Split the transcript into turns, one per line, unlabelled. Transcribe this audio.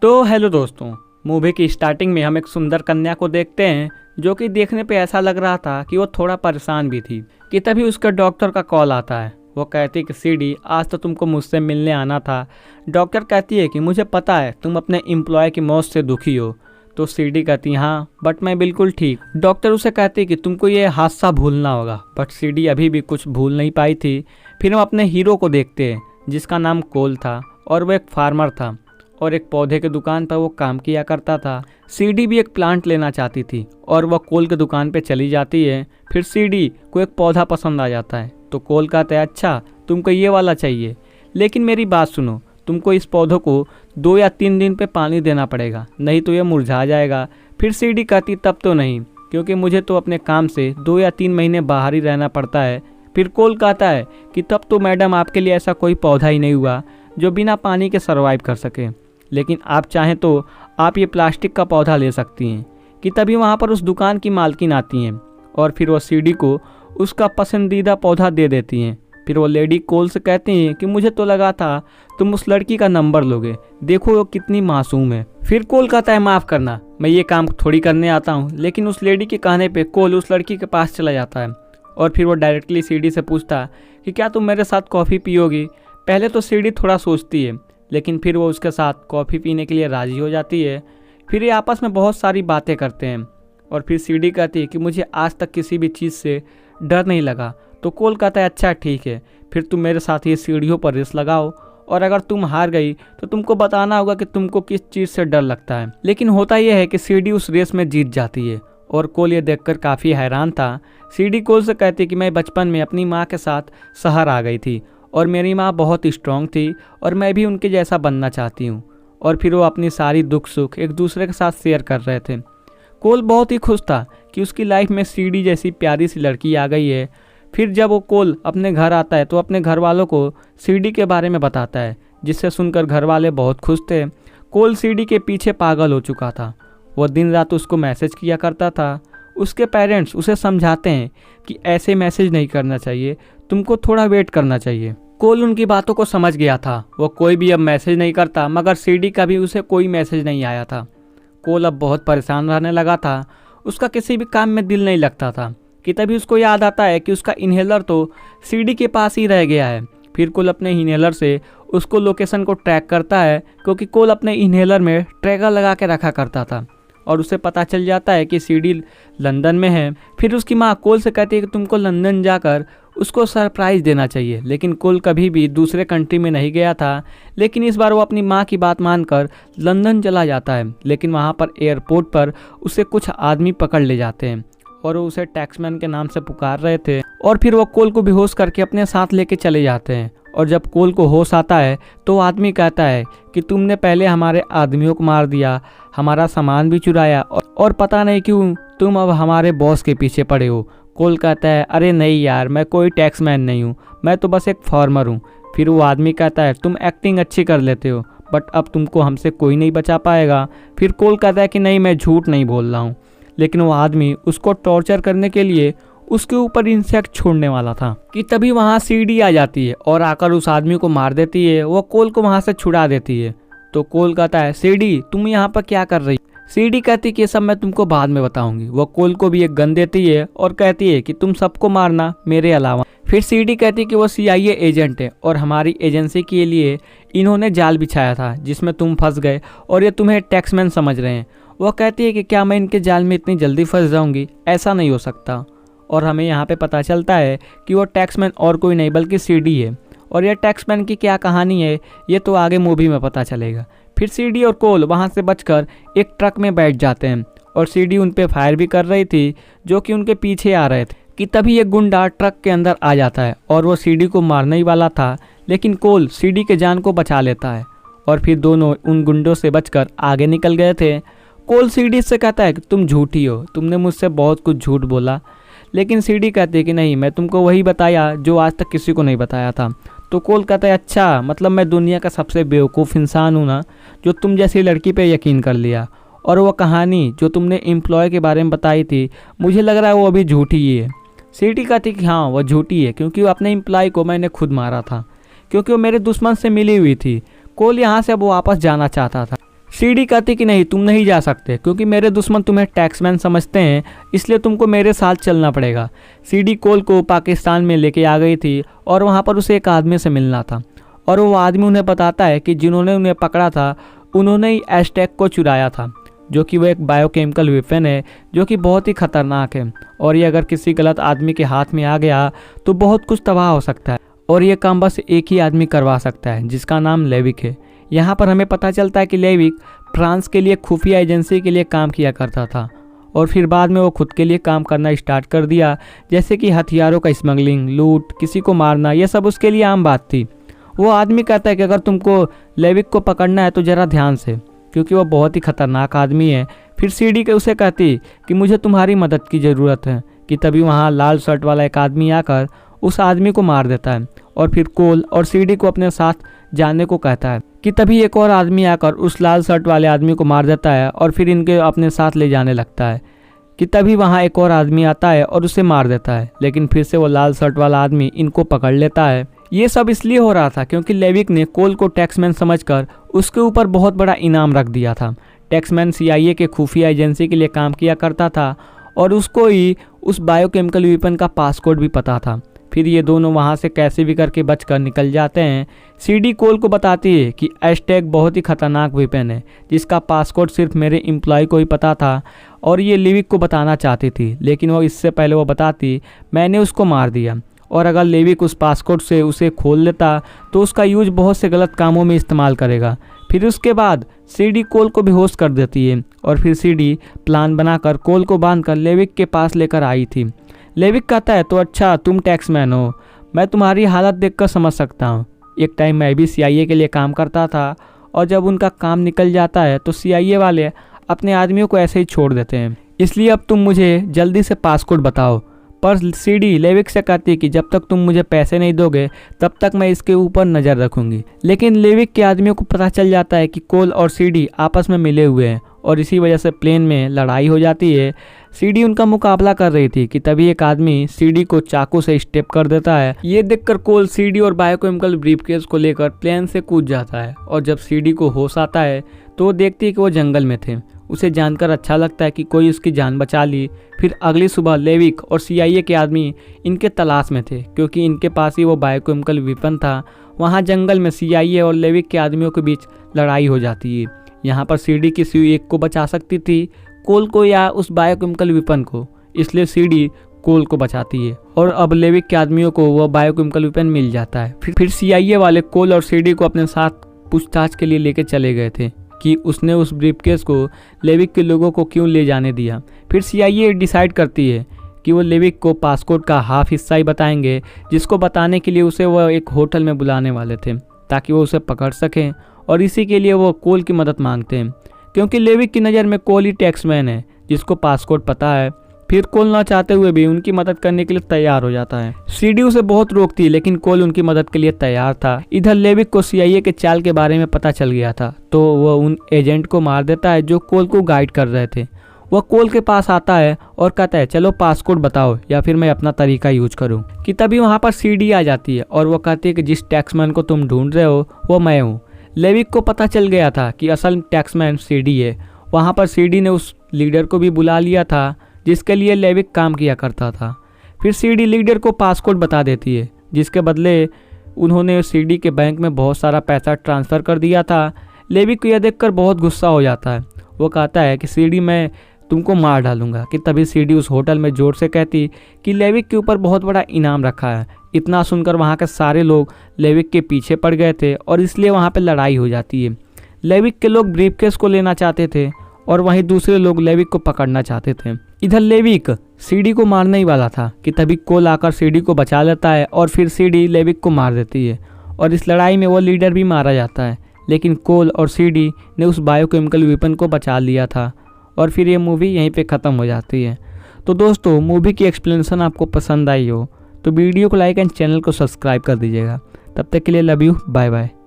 तो हेलो दोस्तों, मूवी की स्टार्टिंग में हम एक सुंदर कन्या को देखते हैं जो कि देखने पे ऐसा लग रहा था कि वो थोड़ा परेशान भी थी कि तभी उसका डॉक्टर का कॉल आता है। वो कहती कि सीडी, आज तो तुमको मुझसे मिलने आना था। डॉक्टर कहती है कि मुझे पता है तुम अपने एम्प्लॉय की मौत से दुखी हो। तो सीडी कहती हाँ, बट मैं बिल्कुल ठीक। डॉक्टर उसे कहती कि तुमको ये हादसा भूलना होगा, बट सीडी अभी भी कुछ भूल नहीं पाई थी। फिर हम अपने हीरो को देखते हैं जिसका नाम कोल था और वो एक फार्मर था और एक पौधे की दुकान पर वो काम किया करता था। सीडी भी एक प्लांट लेना चाहती थी और वह कोल की दुकान पे चली जाती है। फिर सीडी को एक पौधा पसंद आ जाता है तो कोल कहता है अच्छा तुमको ये वाला चाहिए, लेकिन मेरी बात सुनो, तुमको इस पौधों को 2 या 3 दिन पे पानी देना पड़ेगा, नहीं तो ये मुरझा जाएगा। फिर सीडी कहती तब तो नहीं, क्योंकि मुझे तो अपने काम से 2 या 3 महीने बाहर ही रहना पड़ता है। फिर कोल कहता है कि तब तो मैडम आपके लिए ऐसा कोई पौधा ही नहीं हुआ जो बिना पानी के सर्वाइव कर सके, लेकिन आप चाहें तो आप ये प्लास्टिक का पौधा ले सकती हैं। कि तभी वहाँ पर उस दुकान की मालकिन आती हैं और फिर वो सीडी को उसका पसंदीदा पौधा दे देती हैं। फिर वो लेडी कोल से कहती हैं कि मुझे तो लगा था तुम उस लड़की का नंबर लोगे, देखो वो कितनी मासूम है। फिर कोल कहता है माफ़ करना, मैं ये काम थोड़ी करने आता हूँ। लेकिन उस लेडी के कहने पर कोल उस लड़की के पास चला जाता है और फिर वो डायरेक्टली सीडी से पूछता कि क्या तुम मेरे साथ कॉफ़ी पियोगी। पहले तो सीडी थोड़ा सोचती है, लेकिन फिर वो उसके साथ कॉफ़ी पीने के लिए राज़ी हो जाती है। फिर ये आपस में बहुत सारी बातें करते हैं और फिर सीडी कहती है कि मुझे आज तक किसी भी चीज़ से डर नहीं लगा। तो कोल कहता है अच्छा ठीक है, फिर तुम मेरे साथ ये सीढ़ियों पर रेस लगाओ और अगर तुम हार गई तो तुमको बताना होगा कि तुमको किस चीज़ से डर लगता है। लेकिन होता यह है कि सीडी उस रेस में जीत जाती है और कोल ये देखकर काफ़ी हैरान था। सीडी कोल से कहती है कि मैं बचपन में अपनी माँ के साथ शहर आ गई थी और मेरी माँ बहुत स्ट्रॉन्ग थी और मैं भी उनके जैसा बनना चाहती हूँ। और फिर वो अपनी सारी दुख सुख एक दूसरे के साथ शेयर कर रहे थे। कोल बहुत ही खुश था कि उसकी लाइफ में सीडी जैसी प्यारी सी लड़की आ गई है। फिर जब वो कोल अपने घर आता है तो अपने घर वालों को सीडी के बारे में बताता है, जिससे सुनकर घर वाले बहुत खुश थे। कोल सीडी के पीछे पागल हो चुका था, वो दिन रात उसको मैसेज किया करता था। उसके पेरेंट्स उसे समझाते हैं कि ऐसे मैसेज नहीं करना चाहिए, तुमको थोड़ा वेट करना चाहिए। कोल उनकी बातों को समझ गया था, वो कोई भी अब मैसेज नहीं करता, मगर सीडी का भी उसे कोई मैसेज नहीं आया था। कोल अब बहुत परेशान रहने लगा था, उसका किसी भी काम में दिल नहीं लगता था। कि तभी उसको याद आता है कि उसका इन्हेलर तो सीडी के पास ही रह गया है। फिर कोल अपने इन्हेलर से उसको लोकेशन को ट्रैक करता है, क्योंकि कोल अपने इन्हेलर में ट्रैकर लगा के रखा करता था और उसे पता चल जाता है कि सीडी लंदन में है। फिर उसकी माँ कोल से कहती है कि तुमको लंदन जाकर उसको सरप्राइज़ देना चाहिए। लेकिन कोल कभी भी दूसरे कंट्री में नहीं गया था, लेकिन इस बार वो अपनी माँ की बात मानकर लंदन चला जाता है। लेकिन वहाँ पर एयरपोर्ट पर उसे कुछ आदमी पकड़ ले जाते हैं और वो उसे टैक्समैन के नाम से पुकार रहे थे और फिर वो कोल को बेहोश करके अपने साथ लेके चले जाते हैं। और जब कोल को होश आता है तो आदमी कहता है कि तुमने पहले हमारे आदमियों को मार दिया, हमारा सामान भी चुराया और पता नहीं क्यों तुम अब हमारे बॉस के पीछे पड़े हो। कोल कहता है अरे नहीं यार, मैं कोई टैक्समैन नहीं हूँ, मैं तो बस एक फार्मर हूँ। फिर वो आदमी कहता है तुम एक्टिंग अच्छी कर लेते हो, बट अब तुमको हमसे कोई नहीं बचा पाएगा। फिर कोल कहता है कि नहीं, मैं झूठ नहीं बोल रहा हूँ। लेकिन वो आदमी उसको टॉर्चर करने के लिए उसके ऊपर इंसेक्ट छोड़ने वाला था। कि तभी वहाँ सीडी आ जाती है और आकर उस आदमी को मार देती है। वो कोल को वहाँ से छुड़ा देती है। तो कोल कहता है सीडी तुम यहाँ पर क्या कर रही। सीडी कहती कि ये सब मैं तुमको बाद में बताऊंगी। वो कोल को भी एक गन देती है और कहती है कि तुम सबको मारना मेरे अलावा। फिर सीडी कहती कि वो CIA एजेंट है और हमारी एजेंसी के लिए इन्होंने जाल बिछाया था जिसमें तुम फंस गए और ये तुम्हें टैक्समैन समझ रहे हैं। वो कहती है कि क्या मैं इनके जाल में इतनी जल्दी फंस जाऊंगी, ऐसा नहीं हो सकता। और हमें यहाँ पे पता चलता है कि वो टैक्समैन और कोई नहीं बल्कि सीडी है। और यह टैक्समैन की क्या कहानी है ये तो आगे मूवी में पता चलेगा। फिर सीडी और कोल वहाँ से बचकर एक ट्रक में बैठ जाते हैं और सीडी उन पे फायर भी कर रही थी जो कि उनके पीछे आ रहे थे। कि तभी एक गुंडा ट्रक के अंदर आ जाता है और वो सीडी को मारने ही वाला था, लेकिन कोल सीडी के जान को बचा लेता है और फिर दोनों उन गुंडों से बचकर आगे निकल गए थे। कोल सीडी से कहता है कि तुम झूठी हो, तुमने मुझसे बहुत कुछ झूठ बोला। लेकिन सीडी कहती है कि नहीं, मैं तुमको वही बताया जो आज तक किसी को नहीं बताया था। तो कोल कहता है अच्छा, मतलब मैं दुनिया का सबसे बेवकूफ़ इंसान हूँ ना, जो तुम जैसी लड़की पे यकीन कर लिया। और वो कहानी जो तुमने एम्प्लॉय के बारे में बताई थी, मुझे लग रहा है वो अभी झूठी ही है। सीडी कहती कि हाँ वो झूठी है, क्योंकि वो अपने एम्प्लॉय को मैंने खुद मारा था, क्योंकि वो मेरे दुश्मन से मिली हुई थी। कोल यहाँ से अब वापस जाना चाहता था। सीडी कहती कि नहीं, तुम नहीं जा सकते क्योंकि मेरे दुश्मन तुम्हें टैक्समैन समझते हैं, इसलिए तुमको मेरे साथ चलना पड़ेगा। सीडी कोल को पाकिस्तान में लेके आ गई थी और वहाँ पर उसे एक आदमी से मिलना था और वो आदमी उन्हें बताता है कि जिन्होंने उन्हें पकड़ा था उन्होंने ही एज़टेक को चुराया था, जो कि वो एक बायोकेमिकल वेपन है जो कि बहुत ही खतरनाक है और ये अगर किसी गलत आदमी के हाथ में आ गया तो बहुत कुछ तबाह हो सकता है और ये काम बस एक ही आदमी करवा सकता है जिसका नाम लेविक है। यहाँ पर हमें पता चलता है कि लेविक फ्रांस के लिए खुफिया एजेंसी के लिए काम किया करता था और फिर बाद में वो खुद के लिए काम करना स्टार्ट कर दिया, जैसे कि हथियारों का स्मगलिंग, लूट, किसी को मारना, ये सब उसके लिए आम बात थी। वो आदमी कहता है कि अगर तुमको लेविक को पकड़ना है तो ज़रा ध्यान से, क्योंकि वो बहुत ही खतरनाक आदमी है। फिर सीडी के उसे कहती कि मुझे तुम्हारी मदद की ज़रूरत है कि तभी वहाँ लाल शर्ट वाला एक आदमी आकर उस आदमी को मार देता है और फिर कोल और सीडी को अपने साथ जाने को कहता है कि तभी एक और आदमी आकर उस लाल शर्ट वाले आदमी को मार देता है और फिर इनके अपने साथ ले जाने लगता है कि तभी वहाँ एक और आदमी आता है और उसे मार देता है, लेकिन फिर से वो लाल शर्ट वाला आदमी इनको पकड़ लेता है। ये सब इसलिए हो रहा था क्योंकि लेविक ने कोल को टैक्समैन समझकर उसके ऊपर बहुत बड़ा इनाम रख दिया था। टैक्समैन CIA के खुफिया एजेंसी के लिए काम किया करता था और उसको ही उस बायोकेमिकल वेपन का पासकोड भी पता था। फिर ये दोनों वहाँ से कैसे भी करके बचकर निकल जाते हैं। सीडी कोल को बताती है कि एज़टेक बहुत ही खतरनाक वेपन है जिसका पासकोड सिर्फ मेरे एम्प्लॉय को ही पता था और ये लेविक को बताना चाहती थी, लेकिन वो इससे पहले वो बताती मैंने उसको मार दिया और अगर लेविक उस पासकोड से उसे खोल लेता तो उसका यूज बहुत से गलत कामों में इस्तेमाल करेगा। फिर उसके बाद सीडी कोल को बेहोश कर देती है और फिर सीडी प्लान बनाकर कोल को बांधकर लेविक के पास लेकर आई थी। लेविक कहता है तो अच्छा तुम टैक्समैन हो, मैं तुम्हारी हालत देखकर समझ सकता हूँ। एक टाइम मैं भी CIA के लिए काम करता था और जब उनका काम निकल जाता है तो CIA वाले अपने आदमियों को ऐसे ही छोड़ देते हैं, इसलिए अब तुम मुझे जल्दी से पासकोड बताओ। पर सीडी लेविक से कहती है कि जब तक तुम मुझे पैसे नहीं दोगे तब तक मैं इसके ऊपर नज़र रखूंगी। लेकिन लेविक के आदमियों को पता चल जाता है कि कोल और सीडी आपस में मिले हुए हैं और इसी वजह से प्लेन में लड़ाई हो जाती है। सीडी उनका मुकाबला कर रही थी कि तभी एक आदमी सीडी को चाकू से स्टेप कर देता है। ये देखकर कोल सीडी और बायोकेमिकल ब्रीफकेस को लेकर प्लेन से कूद जाता है और जब सीडी को होश आता है तो वो देखती है कि वो जंगल में थे। उसे जानकर अच्छा लगता है कि कोई उसकी जान बचा ली। फिर अगली सुबह लेविक और CIA के आदमी इनके तलाश में थे क्योंकि इनके पास ही वो बायोकेमिकल वेपन था। वहाँ जंगल में CIA और लेविक के आदमियों के बीच लड़ाई हो जाती है। यहाँ पर सीडी किसी एक को बचा सकती थी, कोल को या उस बायोकेमिकल वेपन को, इसलिए सीडी कोल को बचाती है और अब लेविक के आदमियों को वो बायोकेमिकल वेपन मिल जाता है। फिर CIA वाले कोल और सीडी को अपने साथ पूछताछ के लिए लेके चले गए थे कि उसने उस ब्रीफकेस को लेविक के लोगों को क्यों ले जाने दिया। फिर CIA डिसाइड करती है कि वो लेविक को पासकोड का हाफ हिस्सा ही बताएंगे, जिसको बताने के लिए उसे वो एक होटल में बुलाने वाले थे ताकि वो उसे पकड़ सकें और इसी के लिए वो कोल की मदद मांगते हैं क्योंकि लेविक की नज़र में कोल ही टैक्समैन है जिसको पासकोड पता है। फिर कोल ना चाहते हुए भी उनकी मदद करने के लिए तैयार हो जाता है। सीडी उसे बहुत रोकती है लेकिन कोल उनकी मदद के लिए तैयार था। इधर लेविक को CIA के चाल के बारे में पता चल गया था तो वो उन एजेंट को मार देता है जो कोल को गाइड कर रहे थे। वह कोल के पास आता है और कहता है चलो पासकोड बताओ या फिर मैं अपना तरीका यूज करूं। कि तभी वहाँ पर सीडी आ जाती है और वो कहती है कि जिस टैक्समैन को तुम ढूंढ रहे हो वो मैं हूँ। लेविक को पता चल गया था कि असल टैक्समैन सीडी है। वहाँ पर सीडी ने उस लीडर को भी बुला लिया था जिसके लिए लेविक काम किया करता था। फिर सीडी लीडर को पासकोड बता देती है जिसके बदले उन्होंने सीडी के बैंक में बहुत सारा पैसा ट्रांसफ़र कर दिया था। लेविक को यह देखकर बहुत गुस्सा हो जाता है। वो कहता है कि सीडी मैं तुमको मार डालूंगा। कि तभी सीडी उस होटल में जोर से कहती कि लेविक के ऊपर बहुत बड़ा इनाम रखा है। इतना सुनकर वहाँ के सारे लोग लेविक के पीछे पड़ गए थे और इसलिए वहाँ पर लड़ाई हो जाती है। लेविक के लोग ब्रीफकेस को लेना चाहते थे और वहीं दूसरे लोग लेविक को पकड़ना चाहते थे। इधर लेविक सीडी को मारने ही वाला था कि तभी कोल आकर सीडी को बचा लेता है और फिर सीडी लेविक को मार देती है और इस लड़ाई में वो लीडर भी मारा जाता है। लेकिन कोल और सीडी ने उस बायोकेमिकल वेपन को बचा लिया था और फिर ये मूवी यहीं पे ख़त्म हो जाती है। तो दोस्तों मूवी की एक्सप्लेनेशन आपको पसंद आई हो तो वीडियो को लाइक एंड चैनल को सब्सक्राइब कर दीजिएगा। तब तक के लिए लव यू, बाय बाय।